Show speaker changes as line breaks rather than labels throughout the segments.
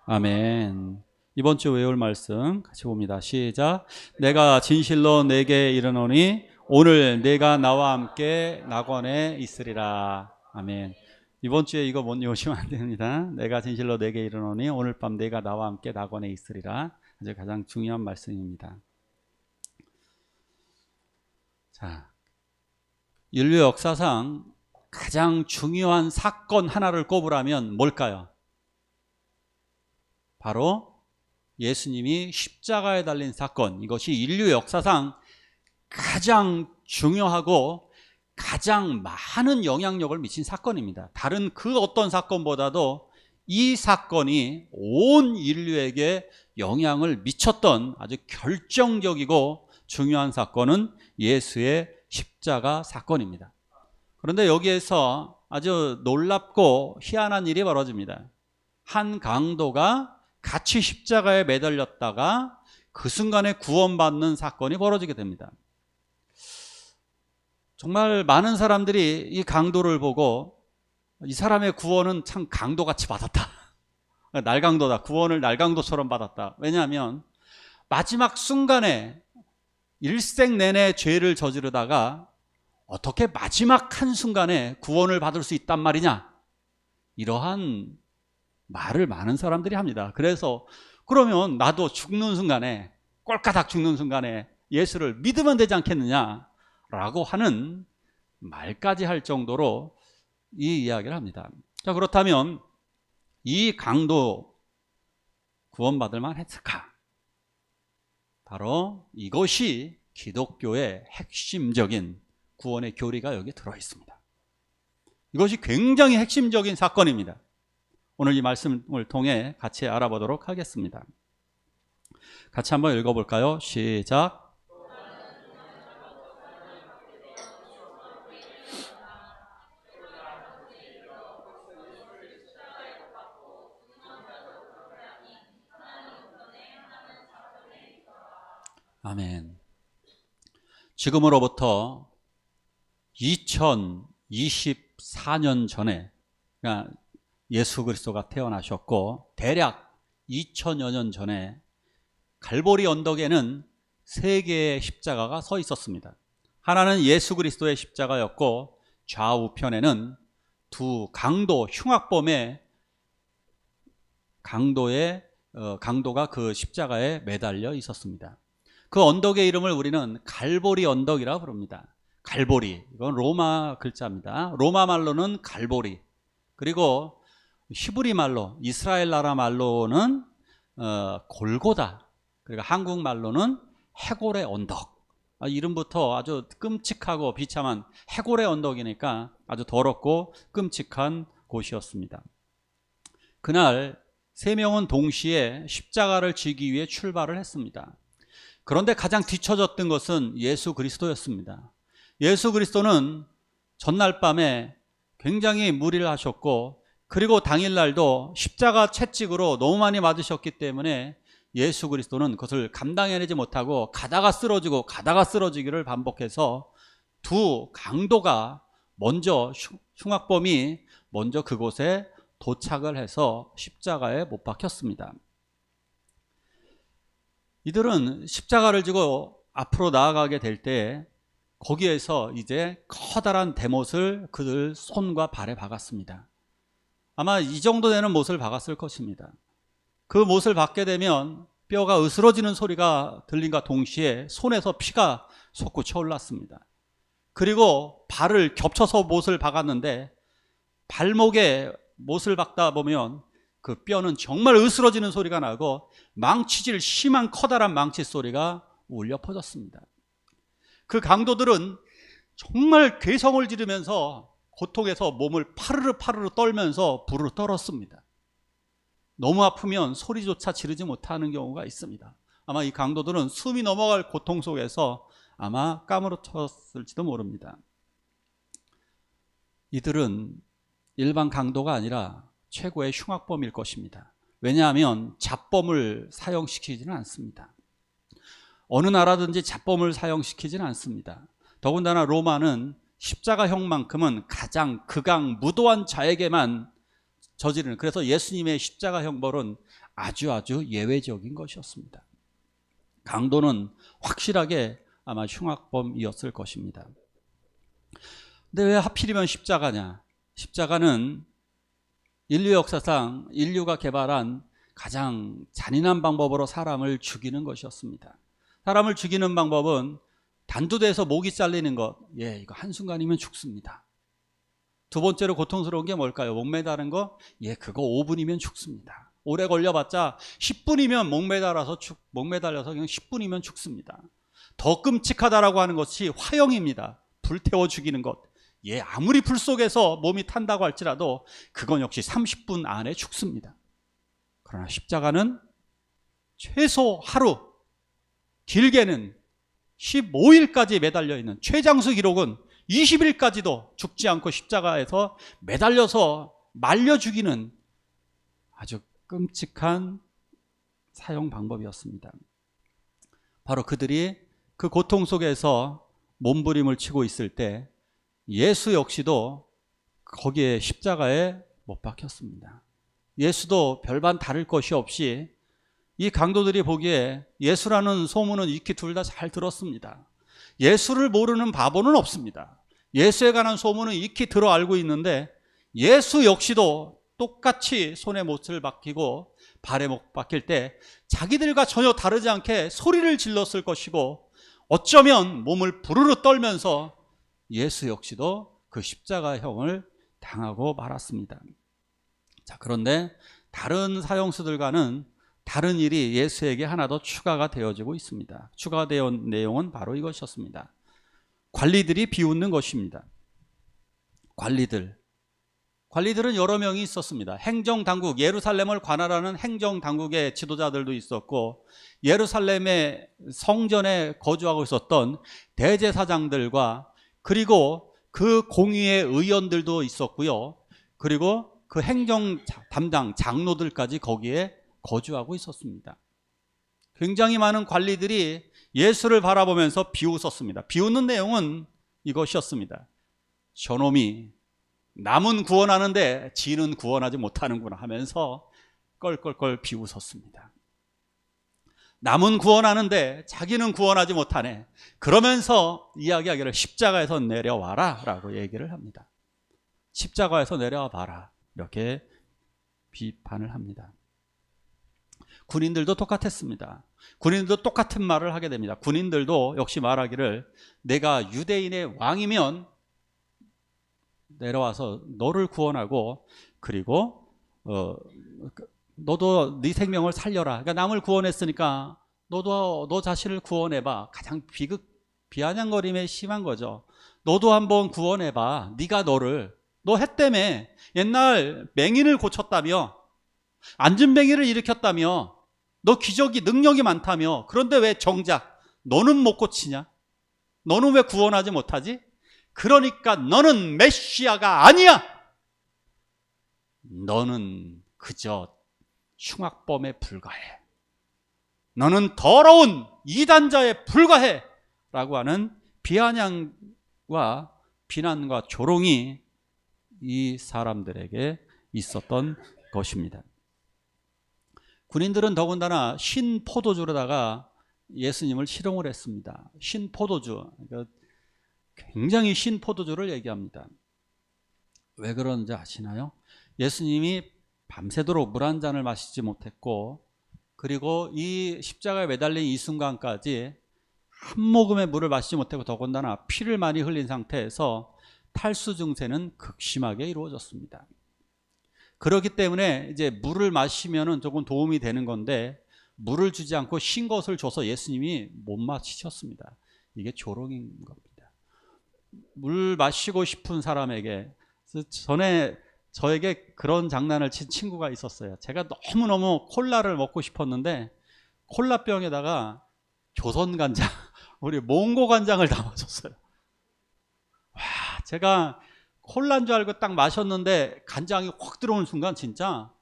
아멘. 이번 주 외울 말씀 같이 봅니다. 시작. 내가 진실로 내게 이르노니 오늘 내가 나와 함께 낙원에 있으리라. 아멘. 이번 주에 이거 못 외우시면 안 됩니다. 내가 진실로 내게 이르노니 오늘 밤 내가 나와 함께 낙원에 있으리라. 이제 가장 중요한 말씀입니다. 자, 인류 역사상 가장 중요한 사건 하나를 꼽으라면 뭘까요? 바로 예수님이 십자가에 달린 사건, 이것이 인류 역사상 가장 중요하고 가장 많은 영향력을 미친 사건입니다. 다른 그 어떤 사건보다도 이 사건이 온 인류에게 영향을 미쳤던 아주 결정적이고 중요한 사건은 예수의 십자가 사건입니다. 그런데 여기에서 아주 놀랍고 희한한 일이 벌어집니다. 한 강도가 같이 십자가에 매달렸다가 그 순간에 구원받는 사건이 벌어지게 됩니다. 정말 많은 사람들이 이 강도를 보고 이 사람의 구원은 참 강도같이 받았다. 날강도다. 구원을 날강도처럼 받았다. 왜냐하면 마지막 순간에 일생 내내 죄를 저지르다가 어떻게 마지막 한순간에 구원을 받을 수 있단 말이냐, 이러한 말을 많은 사람들이 합니다. 그래서 그러면 나도 죽는 순간에, 꼴까닥 죽는 순간에 예수를 믿으면 되지 않겠느냐라고 하는 말까지 할 정도로 이 이야기를 합니다. 자, 그렇다면 이 강도 구원받을 만했을까? 바로 이것이 기독교의 핵심적인 구원의 교리가 여기 들어있습니다. 이것이 굉장히 핵심적인 사건입니다. 오늘 이 말씀을 통해 같이 알아보도록 하겠습니다. 같이 한번 읽어볼까요? 시작. 아멘. 지금으로부터 2024년 전에, 그러니까 예수 그리스도가 태어나셨고 대략 2000여 년 전에 갈보리 언덕에는 세 개의 십자가가 서 있었습니다. 하나는 예수 그리스도의 십자가였고 좌우편에는 두 강도, 흉악범의 강도가 그 십자가에 매달려 있었습니다. 그 언덕의 이름을 우리는 갈보리 언덕이라고 부릅니다. 갈보리, 이건 로마 글자입니다. 로마 말로는 갈보리, 그리고 히브리 말로, 이스라엘 나라 말로는 골고다, 그리고 한국 말로는 해골의 언덕. 이름부터 아주 끔찍하고 비참한 해골의 언덕이니까 아주 더럽고 끔찍한 곳이었습니다. 그날 세 명은 동시에 십자가를 지기 위해 출발을 했습니다. 그런데 가장 뒤처졌던 것은 예수 그리스도였습니다. 예수 그리스도는 전날 밤에 굉장히 무리를 하셨고, 그리고 당일날도 십자가 채찍으로 너무 많이 맞으셨기 때문에 예수 그리스도는 그것을 감당해내지 못하고 가다가 쓰러지고 가다가 쓰러지기를 반복해서 두 강도가 먼저, 흉악범이 먼저 그곳에 도착을 해서 십자가에 못 박혔습니다. 이들은 십자가를 지고 앞으로 나아가게 될 때 거기에서 이제 커다란 대못을 그들 손과 발에 박았습니다. 아마 이 정도 되는 못을 박았을 것입니다. 그 못을 박게 되면 뼈가 으스러지는 소리가 들린과 동시에 손에서 피가 솟구쳐 올랐습니다. 그리고 발을 겹쳐서 못을 박았는데 발목에 못을 박다 보면 그 뼈는 정말 으스러지는 소리가 나고 망치질, 심한 커다란 망치 소리가 울려 퍼졌습니다. 그 강도들은 정말 괴성을 지르면서 고통에서 몸을 파르르 파르르 떨면서 부르르 떨었습니다. 너무 아프면 소리조차 지르지 못하는 경우가 있습니다. 아마 이 강도들은 숨이 넘어갈 고통 속에서 아마 까무러쳤을지도 모릅니다. 이들은 일반 강도가 아니라 최고의 흉악범일 것입니다. 왜냐하면 잡범을 사용시키지는 않습니다. 어느 나라든지 잡범을 사용시키지는 않습니다. 더군다나 로마는 십자가형만큼은 가장 극악무도한 자에게만 저지르는, 그래서 예수님의 십자가 형벌은 아주 예외적인 것이었습니다. 강도는 확실하게 아마 흉악범이었을 것입니다. 근데 왜 하필이면 십자가냐? 십자가는 인류 역사상 인류가 개발한 가장 잔인한 방법으로 사람을 죽이는 것이었습니다. 사람을 죽이는 방법은 단두대에서 목이 잘리는 것, 이거 한순간이면 죽습니다. 두 번째로 고통스러운 게 뭘까요? 목 매다는 거, 그거 5분이면 죽습니다. 오래 걸려봤자 10분이면 목 매달려서 그냥 10분이면 죽습니다. 더 끔찍하다라고 하는 것이 화형입니다. 불태워 죽이는 것. 아무리 불 속에서 몸이 탄다고 할지라도 그건 역시 30분 안에 죽습니다. 그러나 십자가는 최소 하루, 길게는 15일까지 매달려 있는, 최장수 기록은 20일까지도 죽지 않고 십자가에서 매달려서 말려 죽이는 아주 끔찍한 사형 방법이었습니다. 바로 그들이 그 고통 속에서 몸부림을 치고 있을 때 예수 역시도 거기에 십자가에 못 박혔습니다. 예수도 별반 다를 것이 없이 이 강도들이 보기에 예수라는 소문은 익히 둘 다 잘 들었습니다. 예수를 모르는 바보는 없습니다. 예수에 관한 소문은 익히 들어 알고 있는데 예수 역시도 똑같이 손에 못을 박히고 발에 못 박힐 때 자기들과 전혀 다르지 않게 소리를 질렀을 것이고 어쩌면 몸을 부르르 떨면서 예수 역시도 그 십자가형을 당하고 말았습니다. 자, 그런데 다른 사형수들과는 다른 일이 예수에게 하나 더 추가가 되어지고 있습니다. 추가되어 내용은 바로 이것이었습니다. 관리들이 비웃는 것입니다. 관리들은 여러 명이 있었습니다. 행정당국, 예루살렘을 관할하는 행정당국의 지도자들도 있었고 예루살렘의 성전에 거주하고 있었던 대제사장들과 그리고 그 공의회 의원들도 있었고요. 그리고 그 행정 담당 장로들까지 거기에 거주하고 있었습니다. 굉장히 많은 관리들이 예수를 바라보면서 비웃었습니다. 비웃는 내용은 이것이었습니다. 저놈이 남은 구원하는데 지는 구원하지 못하는구나 하면서 껄껄껄 비웃었습니다. 남은 구원하는데 자기는 구원하지 못하네. 그러면서 이야기하기를 십자가에서 내려와라 라고 얘기를 합니다. 십자가에서 내려와 봐라. 이렇게 비판을 합니다. 군인들도 똑같았습니다. 군인들도 똑같은 말을 하게 됩니다. 군인들도 역시 말하기를 내가 유대인의 왕이면 내려와서 너를 구원하고 그리고 너도 네 생명을 살려라. 그러니까 남을 구원했으니까 너도 너 자신을 구원해봐. 가장 비아냥거림에 심한 거죠. 너도 한번 구원해봐. 네가 너 했다며. 옛날 맹인을 고쳤다며. 안진뱅이를 일으켰다며. 너 기적이 능력이 많다며. 그런데 왜 정작 너는 못 고치냐? 너는 왜 구원하지 못하지? 그러니까 너는 메시아가 아니야. 너는 그저 흉악범에 불과해. 너는 더러운 이단자에 불과해 라고 하는 비아냥과 비난과 조롱이 이 사람들에게 있었던 것입니다. 군인들은 더군다나 신 포도주로다가 예수님을 희롱을 했습니다. 신 포도주, 그러니까 굉장히 신 포도주를 얘기합니다. 왜 그런지 아시나요? 예수님이 밤새도록 물 한 잔을 마시지 못했고 그리고 이 십자가에 매달린 이 순간까지 한 모금의 물을 마시지 못하고 더군다나 피를 많이 흘린 상태에서 탈수 증세는 극심하게 이루어졌습니다. 그렇기 때문에 이제 물을 마시면은 조금 도움이 되는 건데 물을 주지 않고 신 것을 줘서 예수님이 못 마시셨습니다. 이게 조롱인 겁니다. 물 마시고 싶은 사람에게 전에 저에게 그런 장난을 친 친구가 있었어요. 제가 너무너무 콜라를 먹고 싶었는데 콜라병에다가 조선간장, 우리 몽고간장을 담아줬어요. 와, 제가 콜라인 줄 알고 딱 마셨는데 간장이 확 들어오는 순간 진짜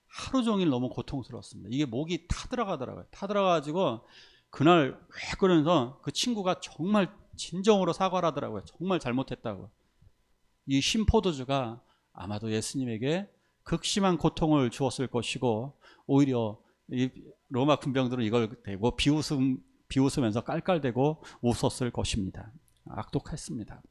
하루 종일 너무 고통스러웠습니다. 이게 목이 타들어가더라고요. 타들어가지고 그날 왜 그러면서 그 친구가 정말 진정으로 사과를 하더라고요. 정말 잘못했다고. 이 신포도주가 아마도 예수님에게 극심한 고통을 주었을 것이고 오히려 이 로마 군병들은 이걸 대고 비웃으면서 깔깔대고 웃었을 것입니다. 악독했습니다.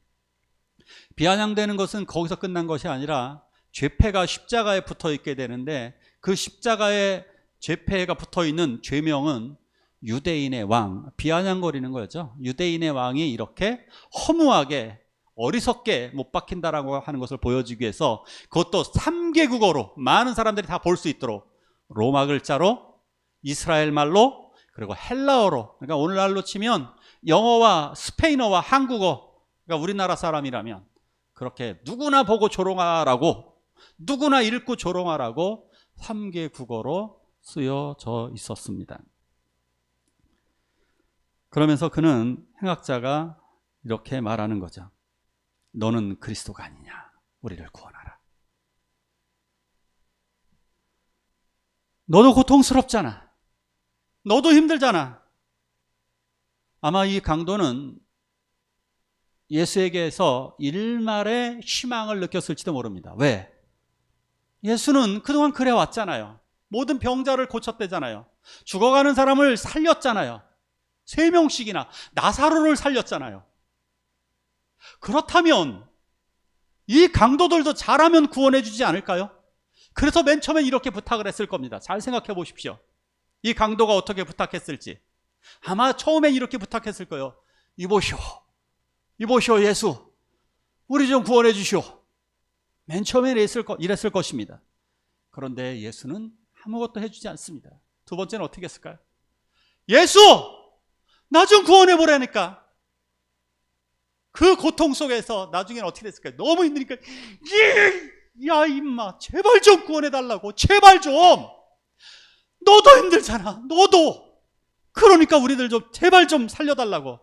비아냥대는 것은 거기서 끝난 것이 아니라 죄패가 십자가에 붙어 있게 되는데, 그 십자가에 죄패가 붙어 있는 죄명은 유대인의 왕, 비아냥거리는 거였죠. 유대인의 왕이 이렇게 허무하게 어리석게 못 박힌다라고 하는 것을 보여주기 위해서, 그것도 3개 국어로 많은 사람들이 다 볼 수 있도록 로마 글자로, 이스라엘 말로, 그리고 헬라어로, 그러니까 오늘날로 치면 영어와 스페인어와 한국어, 그러니까 우리나라 사람이라면 그렇게 누구나 보고 조롱하라고, 누구나 읽고 조롱하라고 3개 국어로 쓰여져 있었습니다. 그러면서 그는 행악자가 이렇게 말하는 거죠. 너는 그리스도가 아니냐, 우리를 구원하라. 너도 고통스럽잖아, 너도 힘들잖아. 아마 이 강도는 예수에게서 일말의 희망을 느꼈을지도 모릅니다. 왜? 예수는 그동안 그래 왔잖아요. 모든 병자를 고쳤대잖아요. 죽어가는 사람을 살렸잖아요. 3명씩이나 나사로를 살렸잖아요. 그렇다면 이 강도들도 잘하면 구원해 주지 않을까요? 그래서 맨 처음에 이렇게 부탁을 했을 겁니다. 잘 생각해 보십시오. 이 강도가 어떻게 부탁했을지. 아마 처음엔 이렇게 부탁했을 거예요. 이보시오, 이보시오 예수, 우리 좀 구원해 주시오. 맨 처음엔 이랬을 것입니다. 그런데 예수는 아무것도 해주지 않습니다. 두 번째는 어떻게 했을까요? 예수, 나 좀 구원해 보라니까. 그 고통 속에서 나중에는 어떻게 됐을까요? 너무 힘드니까, 야 임마, 제발 좀 구원해 달라고, 제발 좀. 너도 힘들잖아, 너도. 그러니까 우리들 좀 제발 좀 살려달라고.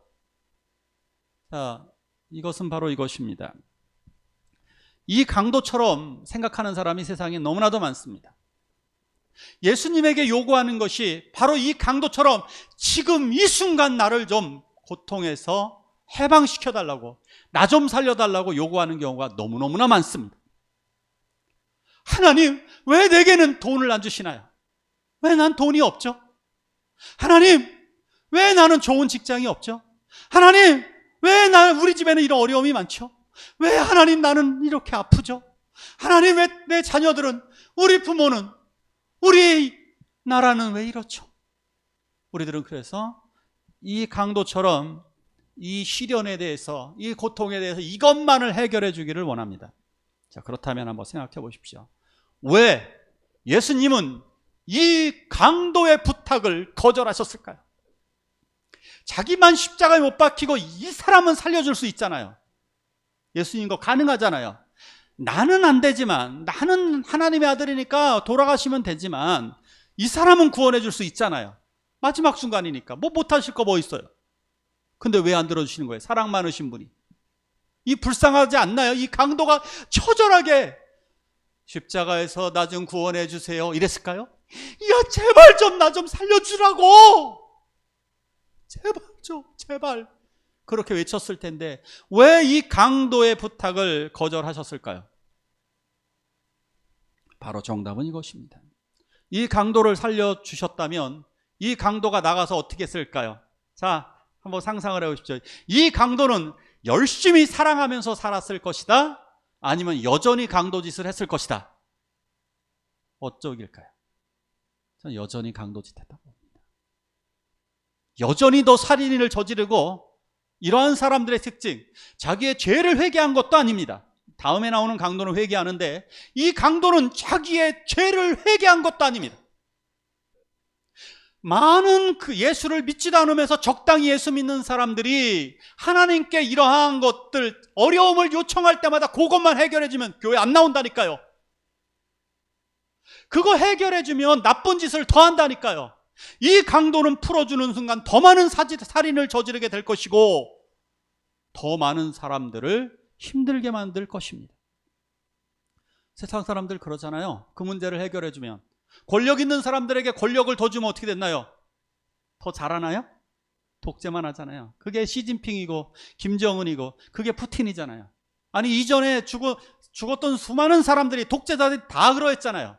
자, 이것은 바로 이것입니다. 이 강도처럼 생각하는 사람이 세상에 너무나도 많습니다. 예수님에게 요구하는 것이 바로 이 강도처럼 지금 이 순간 나를 좀 고통에서 해방시켜달라고, 나 좀 살려달라고 요구하는 경우가 너무너무나 많습니다. 하나님, 왜 내게는 돈을 안 주시나요? 왜 난 돈이 없죠? 하나님, 왜 나는 좋은 직장이 없죠? 하나님, 왜 우리 집에는 이런 어려움이 많죠? 왜 하나님 나는 이렇게 아프죠? 하나님, 왜 내 자녀들은, 우리 부모는, 우리 나라는 왜 이렇죠? 우리들은 그래서 이 강도처럼 이 시련에 대해서, 이 고통에 대해서 이것만을 해결해 주기를 원합니다. 자, 그렇다면 한번 생각해 보십시오. 왜 예수님은 이 강도의 부탁을 거절하셨을까요? 자기만 십자가에 못 박히고 이 사람은 살려줄 수 있잖아요. 예수님 거 가능하잖아요. 나는 안 되지만, 나는 하나님의 아들이니까 돌아가시면 되지만 이 사람은 구원해 줄 수 있잖아요. 마지막 순간이니까 뭐 못하실 거 뭐 있어요. 근데 왜 안 들어주시는 거예요? 사랑 많으신 분이. 이 불쌍하지 않나요? 이 강도가 처절하게 십자가에서 나 좀 구원해 주세요 이랬을까요? 야, 제발 좀 나 좀 살려주라고, 제발 좀, 제발, 그렇게 외쳤을 텐데 왜 이 강도의 부탁을 거절하셨을까요? 바로 정답은 이것입니다. 이 강도를 살려주셨다면 이 강도가 나가서 어떻게 했을까요? 자, 한번 상상을 해보십시오. 이 강도는 열심히 사랑하면서 살았을 것이다, 아니면 여전히 강도짓을 했을 것이다. 어쩌길까요? 저는 여전히 강도짓 했다고 봅니다. 여전히 더 살인을 저지르고, 이러한 사람들의 특징, 자기의 죄를 회개한 것도 아닙니다. 다음에 나오는 강도는 회개하는데 이 강도는 자기의 죄를 회개한 것도 아닙니다. 많은 그 예수를 믿지도 않으면서 적당히 예수 믿는 사람들이 하나님께 이러한 것들, 어려움을 요청할 때마다 그것만 해결해주면 교회 안 나온다니까요. 그거 해결해주면 나쁜 짓을 더 한다니까요. 이 강도는 풀어주는 순간 더 많은 살인을 저지르게 될 것이고 더 많은 사람들을 힘들게 만들 것입니다. 세상 사람들 그러잖아요. 그 문제를 해결해주면, 권력 있는 사람들에게 권력을 더 주면 어떻게 됐나요? 더 잘하나요? 독재만 하잖아요. 그게 시진핑이고 김정은이고 그게 푸틴이잖아요. 아니, 이전에 죽었던 수많은 사람들이, 독재자들이 다 그러했잖아요.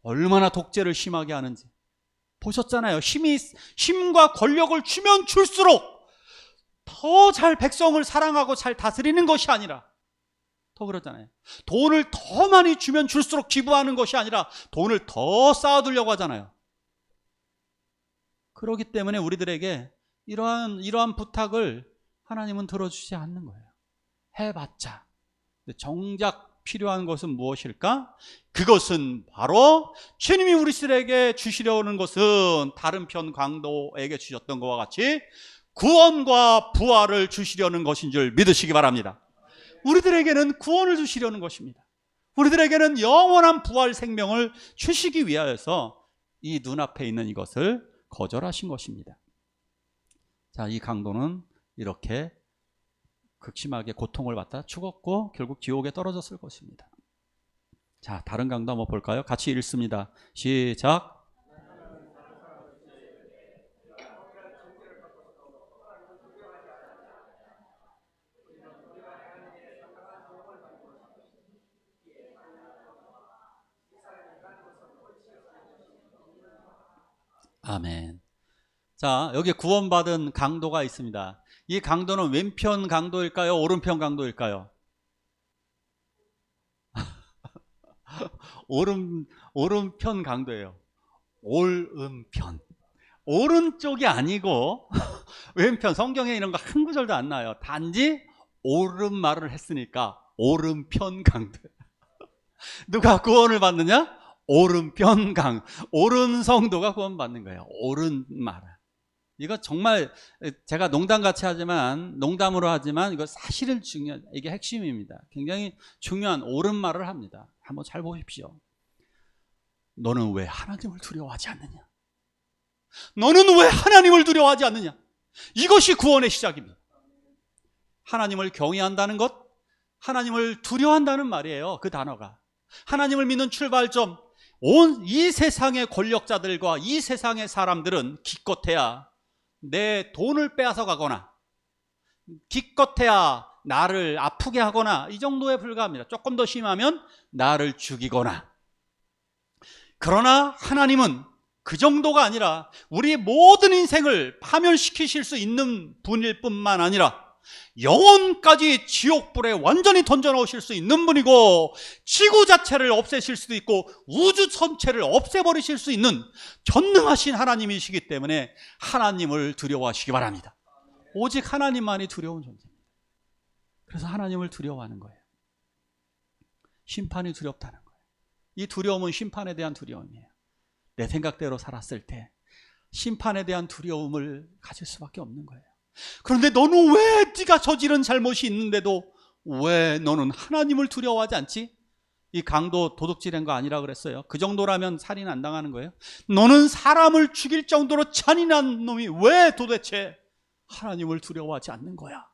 얼마나 독재를 심하게 하는지 보셨잖아요. 힘과 권력을 주면 줄수록 더 잘 백성을 사랑하고 잘 다스리는 것이 아니라, 더 그러잖아요. 돈을 더 많이 주면 줄수록 기부하는 것이 아니라 돈을 더 쌓아두려고 하잖아요. 그렇기 때문에 우리들에게 이러한 부탁을 하나님은 들어주지 않는 거예요. 해봤자. 정작 필요한 것은 무엇일까? 그것은 바로 주님이 우리들에게 주시려는 것은 다른 편 강도에게 주셨던 것과 같이 구원과 부활을 주시려는 것인 줄 믿으시기 바랍니다. 우리들에게는 구원을 주시려는 것입니다. 우리들에게는 영원한 부활 생명을 주시기 위하여서 이 눈앞에 있는 이것을 거절하신 것입니다. 자, 이 강도는 이렇게 극심하게 고통을 받다 죽었고 결국 지옥에 떨어졌을 것입니다. 자, 다른 강도 한번 볼까요? 같이 읽습니다. 시작. 아멘. 자, 여기 구원받은 강도가 있습니다. 이 강도는 왼편 강도일까요? 오른편 강도일까요? 오른편 강도예요. 오른편. 오른쪽이 아니고 왼편. 성경에 이런 거 한 구절도 안 나와요. 단지 옳은 말을 했으니까 오른편 강도. 누가 구원을 받느냐? 오른편 옳은 성도가 구원받는 거예요. 옳은 말. 이거 정말 제가 농담으로 하지만 이거 사실은 이게 핵심입니다. 굉장히 중요한 옳은 말을 합니다. 한번 잘 보십시오. 너는 왜 하나님을 두려워하지 않느냐? 너는 왜 하나님을 두려워하지 않느냐? 이것이 구원의 시작입니다. 하나님을 경외한다는 것, 하나님을 두려워한다는 말이에요. 그 단어가. 하나님을 믿는 출발점. 온 이 세상의 권력자들과 이 세상의 사람들은 기껏해야 내 돈을 빼앗아 가거나, 기껏해야 나를 아프게 하거나, 이 정도에 불과합니다. 조금 더 심하면 나를 죽이거나. 그러나 하나님은 그 정도가 아니라 우리의 모든 인생을 파멸시키실 수 있는 분일 뿐만 아니라 영혼까지 지옥불에 완전히 던져넣으실 수 있는 분이고, 지구 자체를 없애실 수도 있고 우주 전체를 없애버리실 수 있는 전능하신 하나님이시기 때문에 하나님을 두려워하시기 바랍니다. 오직 하나님만이 두려운 존재입니다. 그래서 하나님을 두려워하는 거예요. 심판이 두렵다는 거예요. 이 두려움은 심판에 대한 두려움이에요. 내 생각대로 살았을 때 심판에 대한 두려움을 가질 수밖에 없는 거예요. 그런데 너는 왜 네가 저지른 잘못이 있는데도 왜 너는 하나님을 두려워하지 않지? 이 강도 도둑질한 거 아니라 그랬어요. 그 정도라면 살인 안 당하는 거예요. 너는 사람을 죽일 정도로 잔인한 놈이 왜 도대체 하나님을 두려워하지 않는 거야?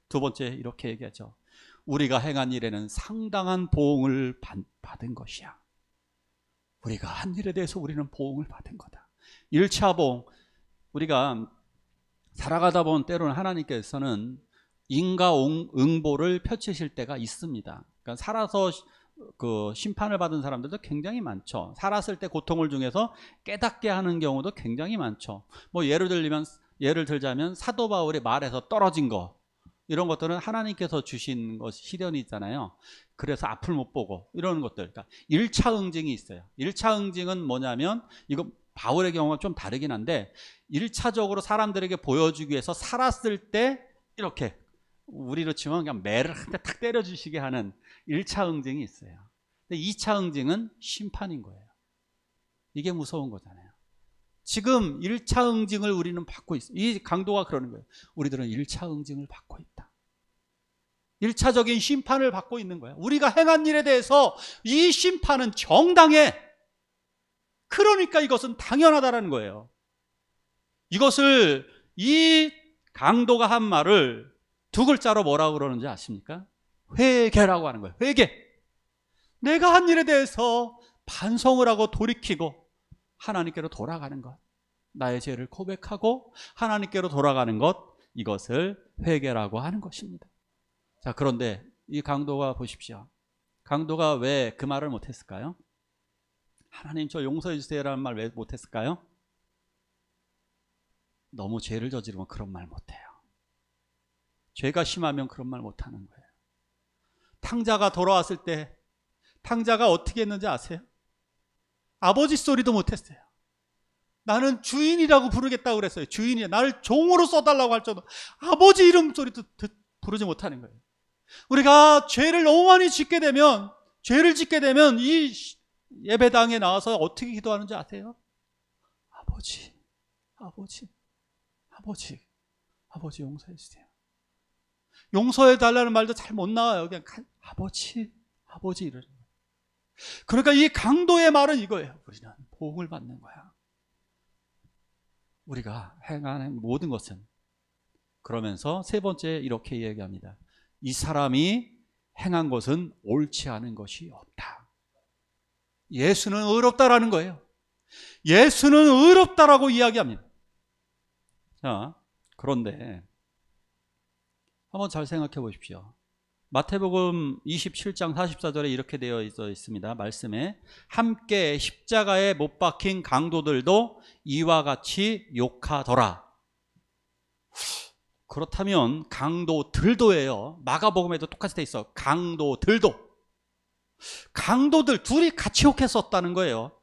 두 번째 이렇게 얘기하죠. 우리가 행한 일에는 상당한 보응을 받은 것이야. 우리가 한 일에 대해서 우리는 보응을 받은 거다. 1차 보응. 우리가 살아가다 보면 때로는 하나님께서는 인과응보를 펼치실 때가 있습니다. 그러니까 살아서 그 심판을 받은 사람들도 굉장히 많죠. 살았을 때 고통을 중에서 깨닫게 하는 경우도 굉장히 많죠. 뭐 예를 들자면 사도 바울의 말에서 떨어진 거, 이런 것들은 하나님께서 주신 것이 시련이 있잖아요. 그래서 앞을 못 보고 이런 것들. 그러니까 1차 응징이 있어요. 1차 응징은 뭐냐면, 이거 바울의 경우가 좀 다르긴 한데 1차적으로 사람들에게 보여주기 위해서 살았을 때 이렇게 우리로 치면 그냥 매를 한 대 탁 때려주시게 하는 1차 응징이 있어요. 근데 2차 응징은 심판인 거예요. 이게 무서운 거잖아요. 지금 1차 응징을 우리는 받고 있어요. 이 강도가 그러는 거예요. 우리들은 1차 응징을 받고 있다. 1차적인 심판을 받고 있는 거예요. 우리가 행한 일에 대해서 이 심판은 정당해. 그러니까 이것은 당연하다라는 거예요. 이것을, 이 강도가 한 말을 두 글자로 뭐라고 그러는지 아십니까? 회개라고 하는 거예요. 회개. 내가 한 일에 대해서 반성을 하고 돌이키고 하나님께로 돌아가는 것, 나의 죄를 고백하고 하나님께로 돌아가는 것, 이것을 회개라고 하는 것입니다. 자, 그런데 이 강도가 보십시오. 강도가 왜 그 말을 못했을까요? 하나님 저 용서해 주세요라는 말 왜 못했을까요? 너무 죄를 저지르면 그런 말 못해요. 죄가 심하면 그런 말 못하는 거예요. 탕자가 돌아왔을 때 탕자가 어떻게 했는지 아세요? 아버지 소리도 못했어요. 나는 주인이라고 부르겠다고 그랬어요. 주인이 나를 종으로 써달라고 할 정도 아버지 이름 소리도 부르지 못하는 거예요. 우리가 죄를 너무 많이 짓게 되면 이 예배당에 나와서 어떻게 기도하는지 아세요? 아버지 용서해 주세요. 용서해 달라는 말도 잘 못 나와요. 그냥 아버지 이러는 거예요. 그러니까 이 강도의 말은 이거예요. 우리는 보응을 받는 거야. 우리가 행하는 모든 것은. 그러면서 세 번째 이렇게 이야기합니다. 이 사람이 행한 것은 옳지 않은 것이 없다. 예수는 의롭다라는 거예요. 예수는 의롭다라고 이야기합니다. 자, 그런데 한번 잘 생각해 보십시오. 마태복음 27장 44절에 이렇게 되어 있습니다. 말씀에 함께 십자가에 못 박힌 강도들도 이와 같이 욕하더라. 그렇다면 강도들도예요. 마가복음에도 똑같이 돼 있어. 강도들 둘이 같이 욕했었다는 거예요.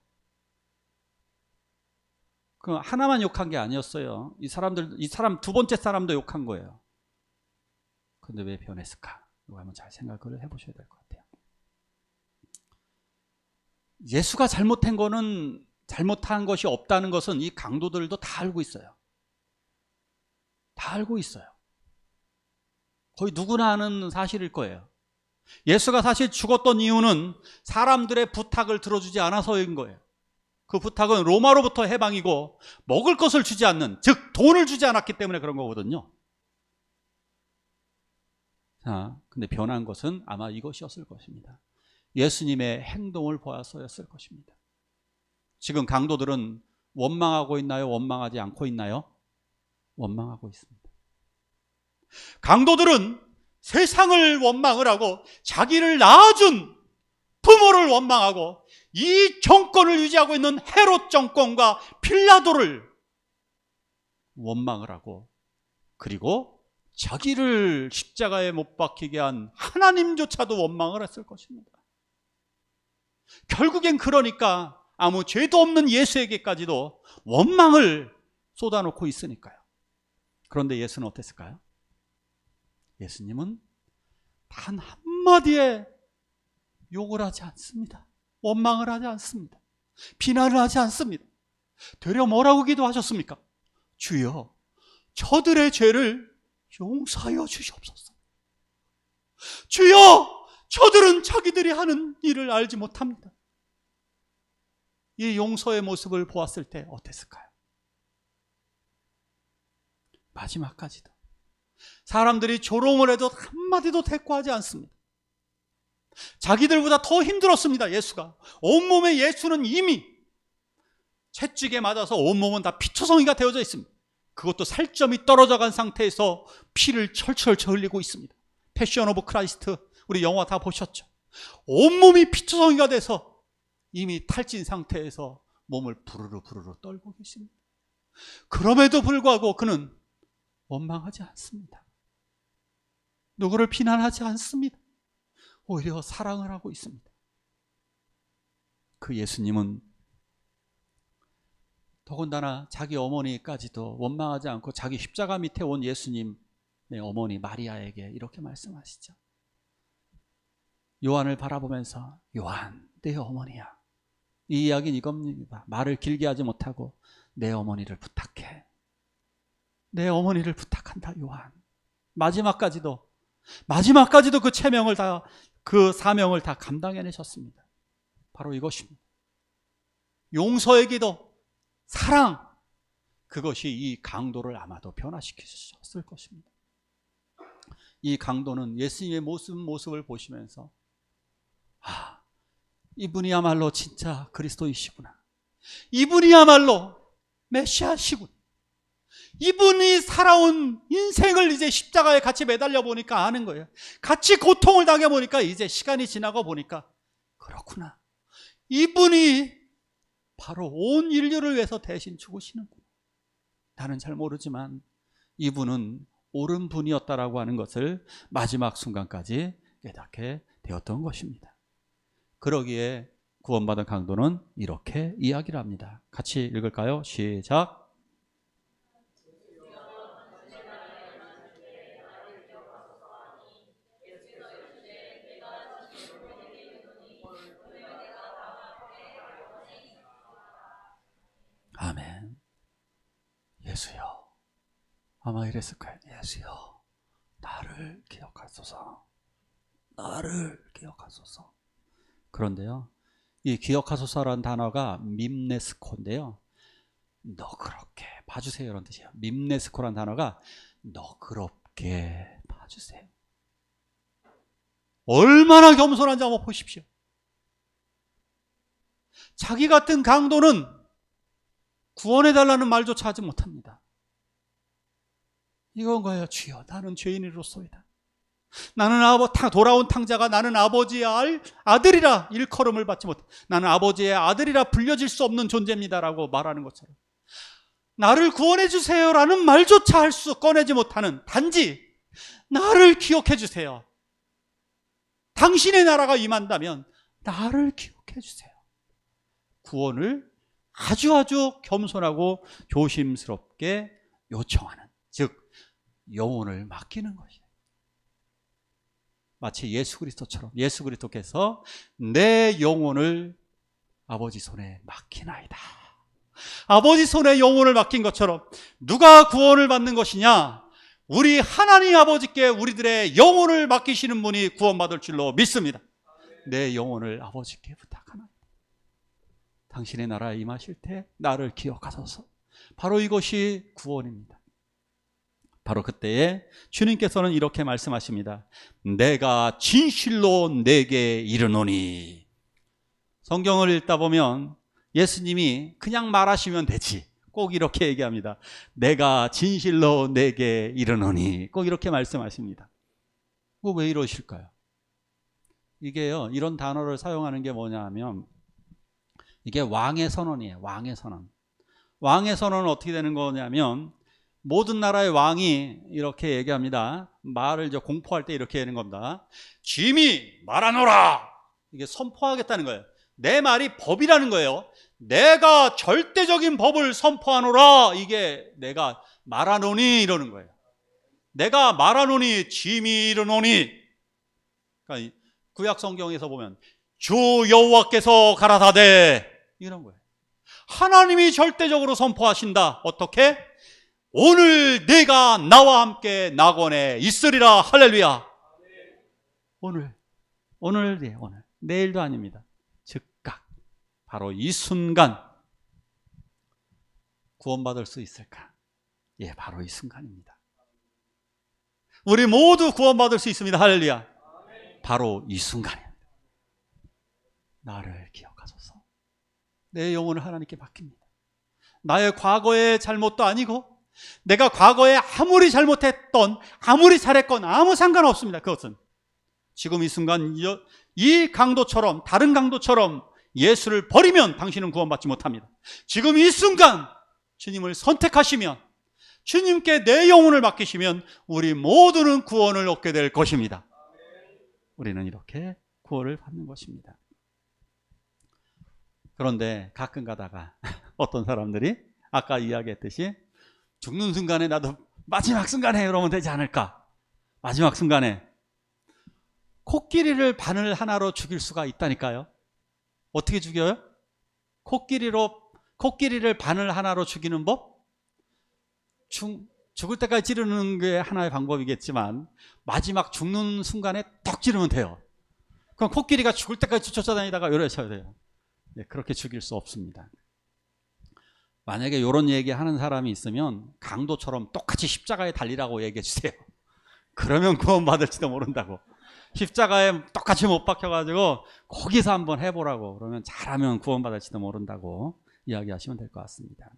그 하나만 욕한 게 아니었어요. 이 사람 두 번째 사람도 욕한 거예요. 근데 왜 변했을까? 이거 한번 잘 생각을 해보셔야 될 것 같아요. 예수가 잘못한 것이 없다는 것은 이 강도들도 다 알고 있어요. 다 알고 있어요. 거의 누구나 아는 사실일 거예요. 예수가 사실 죽었던 이유는 사람들의 부탁을 들어주지 않아서인 거예요. 그 부탁은 로마로부터 해방이고 먹을 것을 주지 않는, 즉 돈을 주지 않았기 때문에 그런 거거든요. 자, 근데 변한 것은 아마 이것이었을 것입니다. 예수님의 행동을 보아서였을 것입니다. 지금 강도들은 원망하고 있나요? 원망하지 않고 있나요? 원망하고 있습니다. 강도들은 세상을 원망을 하고 자기를 낳아준 부모를 원망하고 이 정권을 유지하고 있는 헤롯 정권과 빌라도를 원망을 하고, 그리고 자기를 십자가에 못 박히게 한 하나님조차도 원망을 했을 것입니다. 결국엔 그러니까 아무 죄도 없는 예수에게까지도 원망을 쏟아놓고 있으니까요. 그런데 예수는 어땠을까요? 예수님은 단 한마디에 욕을 하지 않습니다. 원망을 하지 않습니다. 비난을 하지 않습니다. 되려 뭐라고 기도하셨습니까? 주여, 저들의 죄를 용서하여 주시옵소서. 주여, 저들은 자기들이 하는 일을 알지 못합니다. 이 용서의 모습을 보았을 때 어땠을까요? 마지막까지도 사람들이 조롱을 해도 한마디도 대꾸하지 않습니다. 자기들보다 더 힘들었습니다. 예수가 온몸에, 예수는 이미 채찍에 맞아서 온몸은 다 피투성이가 되어져 있습니다. 그것도 살점이 떨어져 간 상태에서 피를 철철 흘리고 있습니다. 패션 오브 크라이스트, 우리 영화 다 보셨죠? 온몸이 피투성이가 돼서 이미 탈진 상태에서 몸을 부르르 떨고 계십니다. 그럼에도 불구하고 그는 원망하지 않습니다. 누구를 비난하지 않습니다. 오히려 사랑을 하고 있습니다. 그 예수님은 더군다나 자기 어머니까지도 원망하지 않고 자기 십자가 밑에 온 예수님의 어머니 마리아에게 이렇게 말씀하시죠. 요한을 바라보면서, 요한, 내 어머니야. 이 이야기는 이겁니다. 말을 길게 하지 못하고 내 어머니를 부탁해. 내 어머니를 부탁한다, 요한. 마지막까지도 그 체명을 다, 그 사명을 다 감당해내셨습니다. 바로 이것입니다. 용서의 기도, 사랑, 그것이 이 강도를 아마도 변화시키셨을 것입니다. 이 강도는 예수님의 모습을 보시면서, 아, 이분이야말로 진짜 그리스도이시구나. 이분이야말로 메시아시구나. 이분이 살아온 인생을 이제 십자가에 같이 매달려 보니까 아는 거예요. 같이 고통을 당해 보니까 이제 시간이 지나고 보니까 그렇구나. 이분이 바로 온 인류를 위해서 대신 죽으시는구나. 나는 잘 모르지만 이분은 옳은 분이었다라고 하는 것을 마지막 순간까지 깨닫게 되었던 것입니다. 그러기에 구원받은 강도는 이렇게 이야기를 합니다. 같이 읽을까요? 시작. 아멘. 예수여. 아마 이랬을 거예요. 예수여, 나를 기억하소서. 나를 기억하소서. 그런데요, 이 기억하소서라는 단어가 밈네스코인데요, 너그럽게 봐주세요 이런 뜻이에요. 밈네스코라는 단어가 너그럽게 봐주세요. 얼마나 겸손한지 한번 보십시오. 자기 같은 강도는 구원해달라는 말조차 하지 못합니다. 이건 거예요. 주여, 나는 죄인으로소이다. 나는 돌아온 탕자가 나는 아버지의 아들이라 일컬음을 받지 못해. 나는 아버지의 아들이라 불려질 수 없는 존재입니다라고 말하는 것처럼 나를 구원해 주세요라는 말조차 꺼내지 못하는, 단지 나를 기억해 주세요. 당신의 나라가 임한다면 나를 기억해 주세요. 구원을 아주 겸손하고 조심스럽게 요청하는, 즉 영혼을 맡기는 것이에요. 마치 예수 그리스도처럼 예수 그리스도께서 내 영혼을 아버지 손에 맡기나이다. 아버지 손에 영혼을 맡긴 것처럼 누가 구원을 받는 것이냐? 우리 하나님 아버지께 우리들의 영혼을 맡기시는 분이 구원받을 줄로 믿습니다. 내 영혼을 아버지께 부탁하나이다. 당신의 나라에 임하실 때 나를 기억하소서. 바로 이것이 구원입니다. 바로 그때에 주님께서는 이렇게 말씀하십니다. 내가 진실로 내게 이르노니. 성경을 읽다 보면 예수님이 그냥 말하시면 되지, 꼭 이렇게 얘기합니다. 내가 진실로 내게 이르노니. 꼭 이렇게 말씀하십니다. 왜 이러실까요? 이게요, 이런 단어를 사용하는 게 뭐냐 하면 이게 왕의 선언이에요. 왕의 선언. 왕의 선언은 어떻게 되는 거냐면 모든 나라의 왕이 이렇게 얘기합니다. 말을 이제 공포할 때 이렇게 하는 겁니다. 짐이 말하노라. 이게 선포하겠다는 거예요. 내 말이 법이라는 거예요. 내가 절대적인 법을 선포하노라. 이게 내가 말하노니 이러는 거예요. 내가 말하노니 짐이 이르노니. 그러니까 구약 성경에서 보면 주 여호와께서 가라사대 이런 거예요. 하나님이 절대적으로 선포하신다. 어떻게? 오늘 내가 나와 함께 낙원에 있으리라. 할렐루야. 오늘. 내일도 아닙니다. 즉각. 바로 이 순간 구원받을 수 있을까? 예, 바로 이 순간입니다. 우리 모두 구원받을 수 있습니다. 할렐루야. 바로 이 순간입니다. 나를 기억하소서. 내 영혼을 하나님께 맡깁니다. 나의 과거의 잘못도 아니고 내가 과거에 아무리 잘못했던, 아무리 잘했건 아무 상관없습니다. 그것은 지금 이 순간 이 강도처럼, 다른 강도처럼 예수를 버리면 당신은 구원받지 못합니다. 지금 이 순간 주님을 선택하시면, 주님께 내 영혼을 맡기시면 우리 모두는 구원을 얻게 될 것입니다. 우리는 이렇게 구원을 받는 것입니다. 그런데 가끔 가다가 어떤 사람들이 아까 이야기했듯이 죽는 순간에 나도 마지막 순간에 이러면 되지 않을까? 마지막 순간에 코끼리를 바늘 하나로 죽일 수가 있다니까요. 어떻게 죽여요? 코끼리를 바늘 하나로 죽이는 법? 죽을 때까지 찌르는 게 하나의 방법이겠지만 마지막 죽는 순간에 턱 찌르면 돼요. 그럼 코끼리가 죽을 때까지 쫓아다니다가 이러셔야 돼요. 네, 그렇게 죽일 수 없습니다. 만약에 이런 얘기 하는 사람이 있으면 강도처럼 똑같이 십자가에 달리라고 얘기해 주세요. 그러면 구원받을지도 모른다고. 십자가에 똑같이 못 박혀가지고 거기서 한번 해보라고. 그러면 잘하면 구원받을지도 모른다고 이야기하시면 될 것 같습니다.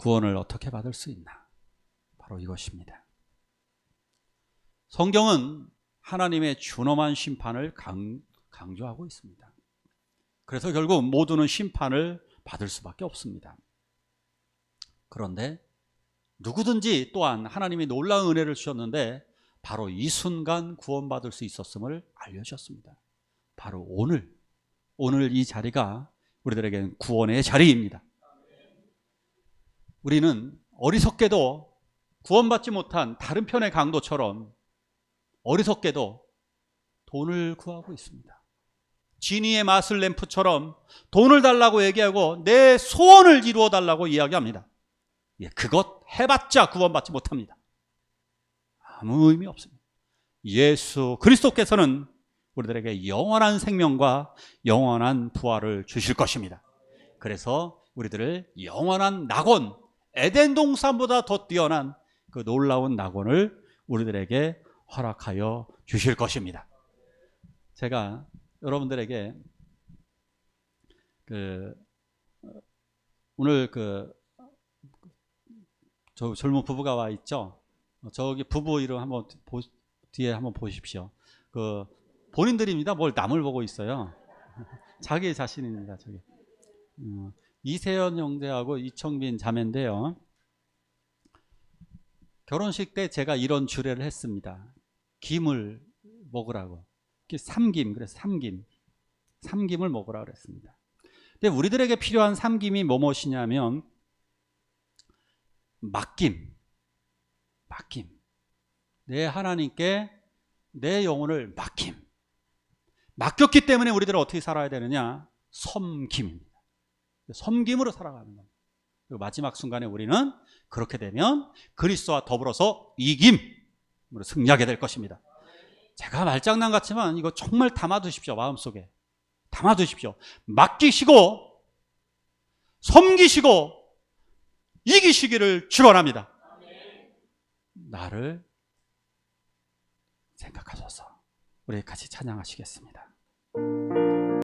구원을 어떻게 받을 수 있나? 바로 이것입니다. 성경은 하나님의 준엄한 심판을 강조하고 있습니다. 그래서 결국 모두는 심판을 받을 수밖에 없습니다. 그런데 누구든지 또한 하나님이 놀라운 은혜를 주셨는데 바로 이 순간 구원받을 수 있었음을 알려주셨습니다. 바로 오늘 이 자리가 우리들에게는 구원의 자리입니다. 우리는 어리석게도 구원받지 못한 다른 편의 강도처럼 어리석게도 돈을 구하고 있습니다. 지니의 마술 램프처럼 돈을 달라고 얘기하고 내 소원을 이루어 달라고 이야기합니다. 그것 해봤자 구원받지 못합니다. 아무 의미 없습니다. 예수 그리스도께서는 우리들에게 영원한 생명과 영원한 부활을 주실 것입니다. 그래서 우리들을 영원한 낙원, 에덴 동산보다 더 뛰어난 그 놀라운 낙원을 우리들에게 허락하여 주실 것입니다. 제가 여러분들에게 오늘 저 젊은 부부가 와 있죠. 저기 부부 이름 한번 뒤에 한번 보십시오. 본인들입니다. 뭘 남을 보고 있어요. 자기 자신입니다. 저기 이세연 형제하고 이청빈 자매인데요. 결혼식 때 제가 이런 주례를 했습니다. 김을 먹으라고. 삼김, 그래서 삼김을 먹으라고 그랬습니다. 근데 우리들에게 필요한 삼김이 무엇이냐면 맡김. 내 하나님께 내 영혼을 맡겼기 때문에 우리들은 어떻게 살아야 되느냐? 섬김입니다. 섬김으로 살아가는 겁니다. 그리고 마지막 순간에 우리는 그렇게 되면 그리스도와 더불어서 이김으로 승리하게 될 것입니다. 제가 말장난 같지만 이거 정말 담아두십시오. 마음속에 담아두십시오. 맡기시고 섬기시고 이기시기를 축원합니다. 나를 생각하소서. 우리 같이 찬양하시겠습니다.